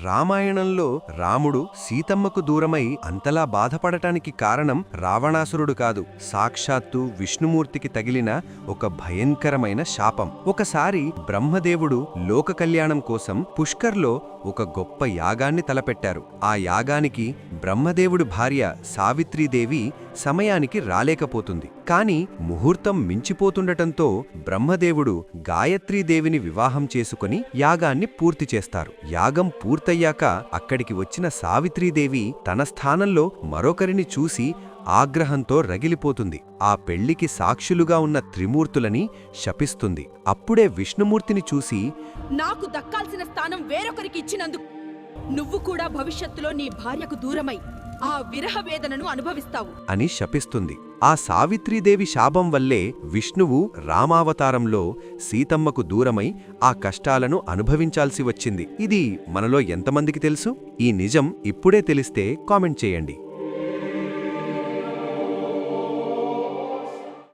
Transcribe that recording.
రామాయణంలో రాముడు సీతమ్మకు దూరమై అంతలా బాధపడటానికి కారణం రావణాసురుడు కాదు, సాక్షాత్తు విష్ణుమూర్తికి తగిలిన ఒక భయంకరమైన శాపం. ఒకసారి బ్రహ్మదేవుడు లోక కళ్యాణం కోసం పుష్కర్లో ఒక గొప్ప యాగాన్ని తలపెట్టారు. ఆ యాగానికి బ్రహ్మదేవుడి భార్య సావిత్రీదేవి సమయానికి రాలేకపోతుంది. కాని ముహూర్తం మించిపోతుండటంతో బ్రహ్మదేవుడు గాయత్రీదేవిని వివాహం చేసుకుని యాగాన్ని పూర్తి చేస్తారు. యాగం పూర్తయ్యాక అక్కడికి వచ్చిన సావిత్రీదేవి తన స్థానంలో మరొకరిని చూసి ఆగ్రహంతో రగిలిపోతుంది. ఆ పెళ్లికి సాక్షులుగా ఉన్న త్రిమూర్తులని శపిస్తుంది. అప్పుడే విష్ణుమూర్తిని చూసి, నాకు దక్కాల్సిన స్థానం వేరొకరికి ఇచ్చినందుకు నువ్వు కూడా భవిష్యత్తులో నీ భార్యకు దూరమై ఆ విరహ వేదనను అనుభవిస్తావు అని శపిస్తుంది. ఆ సావిత్రీదేవి శాపం వల్లే విష్ణువు రామావతారంలో సీతమ్మకు దూరమై ఆ కష్టాలను అనుభవించాల్సి వచ్చింది. ఇది మనలో ఎంతమందికి తెలుసు? ఈ నిజం ఇప్పుడే తెలిస్తే కామెంట్ చేయండి.